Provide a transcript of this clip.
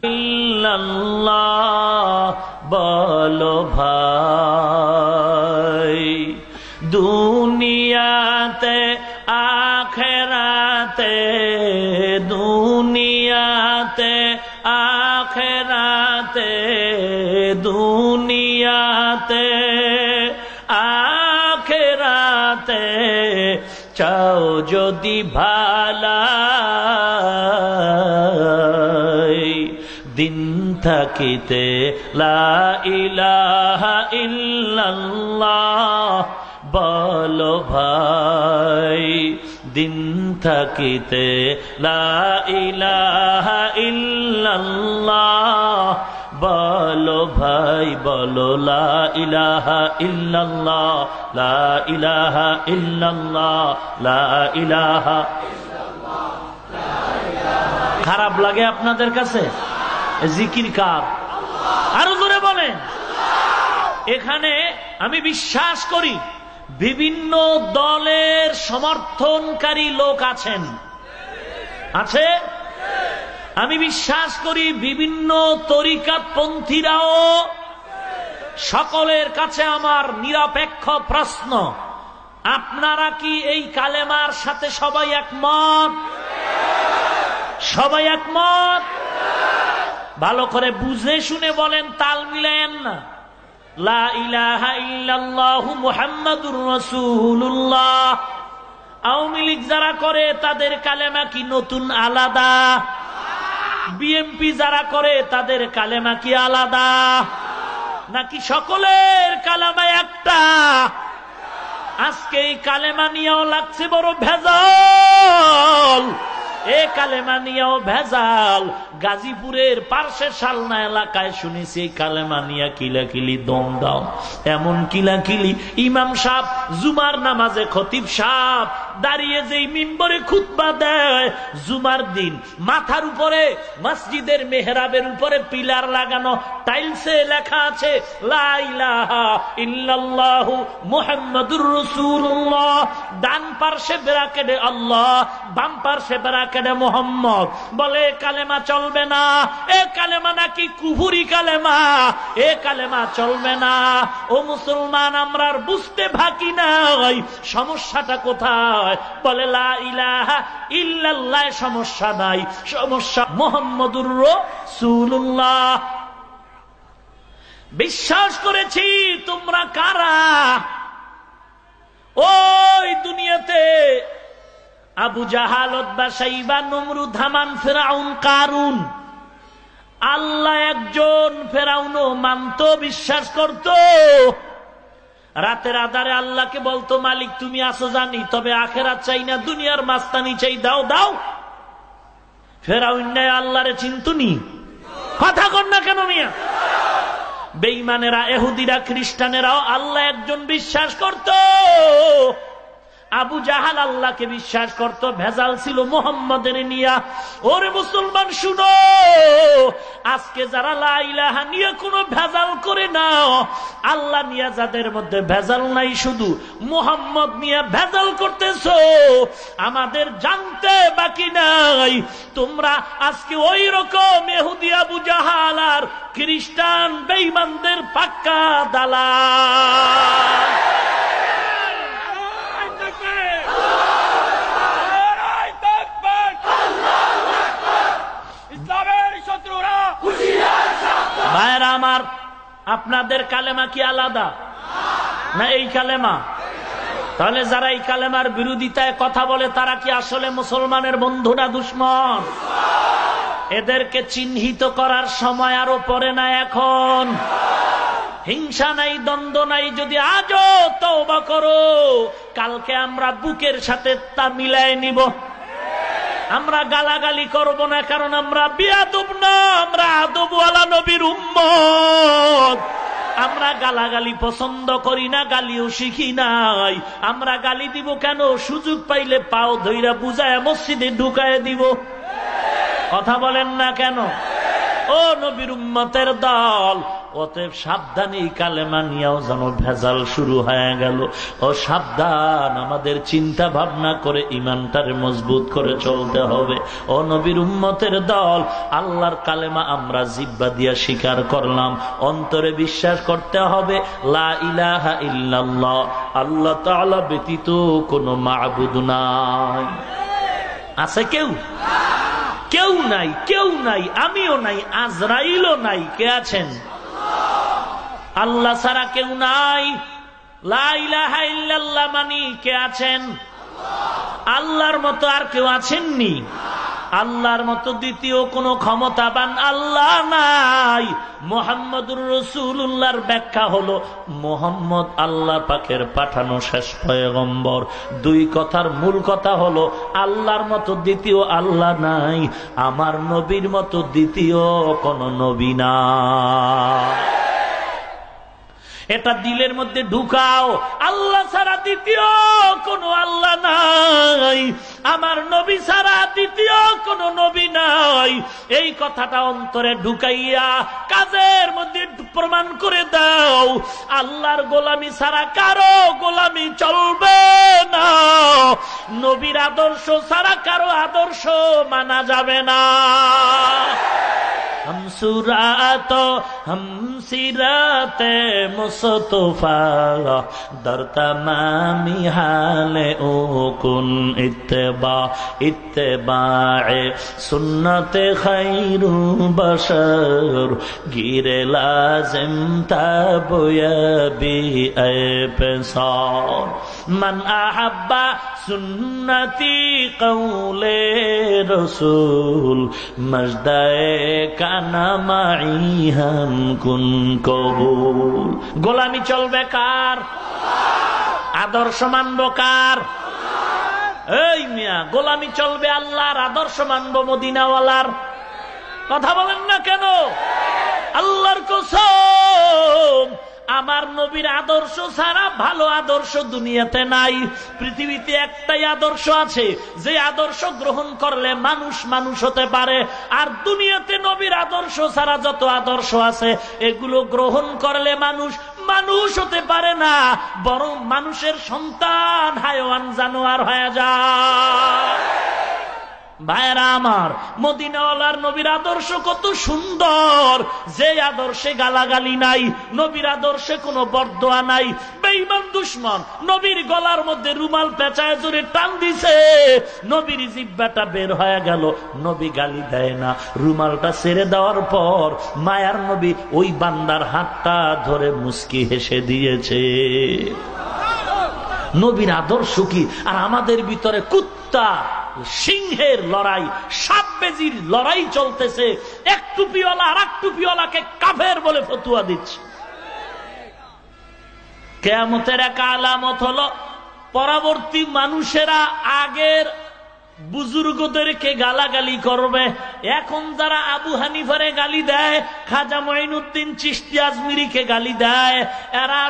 ইল্লাল্লাহ বলো ভাই, দুনিয়াতে আখেরাতে, দুনিয়াতে আখেরাতে, দুনিয়াতে আখেরাতে চাও যদি ভালাই, দিন থাকিতে লা ইলাহা ইল্লাল্লাহ বলো ভাই, দিন থাকিতে লা ইলাহা ইল্লাল্লাহ বলো ভাই, বলো লা ইলাহা ইল্লাল্লাহ, লা ইলাহা ইল্লাল্লাহ, লা ইলাহা। খারাপ লাগে আপনাদের কাছে? জিকির কার? আরো জোরে বলেন। এখানে আমি বিশ্বাস করি বিভিন্ন দলের সমর্থনকারী লোক আছেন, আছে। আমি বিশ্বাস করি বিভিন্ন তরিকাতপন্থীরাও। সকলের কাছে আমার নিরপেক্ষ প্রশ্ন, আপনারা কি এই কালেমার সাথে সবাই একমত? সবাই একমত? ভালো করে বুঝে শুনে বলেন, তাল মিলেন না। লা ইলাহা ইল্লাল্লাহু মুহাম্মাদুর রাসূলুল্লাহ। আওয়ামী লীগ যারা করে তাদের কালেমা কি নতুন আলাদা? বিএনপি যারা করে তাদের কালেমা কি আলাদা? নাকি সকলের কালেমা একটা? আজকে এই কালেমা নিয়েও লাগছে বড় ভেজাল। এ কালেমা নিয়েও ভেজাল। গাজীপুরের পার্শ্বে শালনা এলাকায় শুনেছি এই কালেমা নিয়ে কিলাকিলি দম দাও। এমন কিলাকিলি, ইমাম সাহেব জুমার নামাজে খতিব সাহেব দাঁড়িয়ে যেই মিম্বরে খুতবা দেয় জুমার দিন, মাথার উপরে মসজিদের মেহরাবের উপরে পিলার লাগানো, টাইলসে লেখা আছে লা ইলাহা ইল্লাল্লাহু মুহাম্মাদুর রাসূলুল্লাহ। ডান পার্শ্বে ব্র্যাকেটে আল্লাহ, বাম পার্শ্বে ব্র্যাকেটে মুহাম্মদ। বলে কালেমা চলবে না, এ কালেমা নাকি কুফরি কালেমা, এ কালেমা চলবে না। ও মুসলমান, আমরা বুঝতে বাকি নাই সমস্যাটা কোথায়। বলে লা ইলাহা ইল্লাল্লাহ, সমস্যা নাই, সমস্যা মুহাম্মাদুর রাসূলুল্লাহ। বিশ্বাস করেছি তোমরা কারা? ওই দুনিয়াতে আবু জাহাল, উতবা, শাইবা, নমরুদ, হামান, ফিরাউন, কারুন, আল্লাহ একজন, ফেরাউনও মানত, বিশ্বাস করত। রাতের আধারে আল্লাহকে বলতো, মালিক তুমি আসো জানি, তবে আখেরাত চাই না, দুনিয়ার মাস্তানি চাই, দাও দাও। ফেরাউন নাই আল্লাহরে চিন্তুনি? কথা কন না কেন মিয়া? বেঈমানেরা, ইহুদিরা, খ্রিস্টানেরাও আল্লাহ একজন বিশ্বাস করত। আবু জাহাল আল্লাহকে বিশ্বাস করত, ভেজাল ছিল মুহাম্মাদের নিয়া। ওরে মুসলমান শুনো, আজকে যারা লা ইলাহা নিয়ে কোনো ভেজাল করে না, আল্লাহ নিয়ে যাদের মধ্যে ভেজাল নাই, শুধু মুহাম্মদ নিয়ে ভেজাল করতেছো, আমাদের জানতে বাকি নাই তোমরা আজকে ওই রকম ইহুদি আবু জাহাল আর খ্রিস্টান বেঈমানদের পাক্কা দালাল। ভাইরা আমার, আপনাদের কালেমা কি আলাদা না এই কালেমা? তাহলে যারা এই কালেমার বিরোধিতায় কথা বলে তারা কি আসলে মুসলমানের বন্ধু না দুশমন? এদেরকে চিহ্নিত করার সময় আরো পরে না এখন। হিংসা নাই, দ্বন্দ্ব নাই। যদি আজও তওবা করো, কালকে আমরা বুকের সাথে তা মিলায় নিব। আমরা গালাগালি করব না, কারণ আমরা বিয়াদব না, আমরা আদবওয়ালা নবীর উম্মত। আমরা গালাগালি পছন্দ করি না, গালিও শিখি নাই। আমরা গালি দিব কেন? সুযোগ পাইলে পাও ধইরা বুঝায় মসজিদে ঢুকায় দিব। কথা বলেন না কেন? ও নবীর উম্মতের দল, অতএব সাবধানে কালেমা নিয়েও যেন ভেজাল শুরু হয়ে গেল। ও সাবধান, আমাদের চিন্তা ভাবনা করে ইমানটারে মজবুত করে চলতে হবে। ও নবীর উম্মতের দল, আল্লাহর কালেমা আমরা জিহ্বা দিয়া স্বীকার করলাম, অন্তরে বিশ্বাস করতে হবে লা ইলাহা ইল্লাল্লাহ, আল্লাহ তাআলা ব্যতীত কোনো মাবুদ নাই। আছে কেউ? কেউ নাই, কেউ নাই, আমিও নাই, আজরাইলও নাই। কে আছেন? আল্লাহ ছাড়া কেউ নাই। লা ইলাহা ইল্লাল্লাহ মানি কে আছেন? আল্লাহর মতো আর কেউ আছেননি? আল্লাহর মতো দ্বিতীয় কোন ক্ষমতাবান আল্লাহ নাই। মুহাম্মদুর রাসূলুল্লাহর ব্যাখ্যা হলো মুহাম্মদ আল্লাহ পাকের পাঠানো শেষ পয়গম্বর। দুই কথার মূল কথা হলো আল্লাহর মতো দ্বিতীয় আল্লাহ নাই, আমার নবীর মতো দ্বিতীয় কোন নবী নাই। এটা দিলের মধ্যে ঢুকাও, আল্লাহ ছাড়া দ্বিতীয় কোনো আল্লাহ নাই, আমার নবী ছাড়া দ্বিতীয় কোনো নবী নাই। এই কথাটা অন্তরে ঢুকাইয়া কাজের মধ্যে প্রমাণ করে দাও, আল্লাহর গোলামি ছাড়া কারো গোলামি চলবে না, নবীর আদর্শ ছাড়া কারো আদর্শ মানা যাবে না। हम सुरात हम सिराते मुस्तफा दर तमामी हाले ओ कुन इत्तबा इत्तबाए सुन्नते खैरु बशर गिरे लाजिम तबयबी ए पेसार मन अहब्बा सुन्नती कौले रसूल मजदाए গোলামি চলবে কার? আদর্শ মানব কার? এই মিয়া, গোলামি চলবে আল্লাহর, আদর্শ মানব মদিনাওয়ালার। কথা বলেন না কেন? আল্লাহর কসম, আমার নবীর আদর্শ ছাড়া ভালো আদর্শ দুনিয়াতে নাই। পৃথিবীতে একটাই আদর্শ আছে, যে আদর্শ গ্রহণ করলে মানুষ মানুষ হতে পারে। আর দুনিয়াতে নবীর আদর্শ ছাড়া যত আদর্শ আছে এগুলো গ্রহণ করলে মানুষ মানুষ হতে পারে না, বরং মানুষের সন্তান হায়ওয়ান জানোয়ার হয়ে যায়। ভাইরা আমার, মদিনাওয়ালার নবীর আদর্শ কত সুন্দর, যে আদর্শে গালাগালি নাই, নবীর আদর্শে কোনো বরদোয়া নাই। বেঈমান দুশমন নবীর গলার মধ্যে রুমাল পেঁচায় জোরে টান দিছে, নবীর জিহ্বাটা বের হয়ে গেল, নবী গালি দেয় না। রুমালটা ছেড়ে দেওয়ার পর মায়ার নবী ওই বান্দার হাতটা ধরে মুস্কি হেসে দিয়েছে। নবীর আদর্শ কি? আর আমাদের ভিতরে কুত্তা সিংহের লড়াই, সাপ বেজির লড়াই চলতেছে। এক টুপিওয়ালা আর এক টুপিওয়ালাকে কাফের বলে ফতুয়া দিচ্ছে। কিয়ামতের এক আলামত হলো পরবর্তী মানুষেরা আগের বুজুর্গদেরকে গালাগালি করবে। এখন যারা আবু হানিফারে গালি দেয়, খাজা মঈনুদ্দিন চিশতি আজমিরিকে গালি দেয়, এরা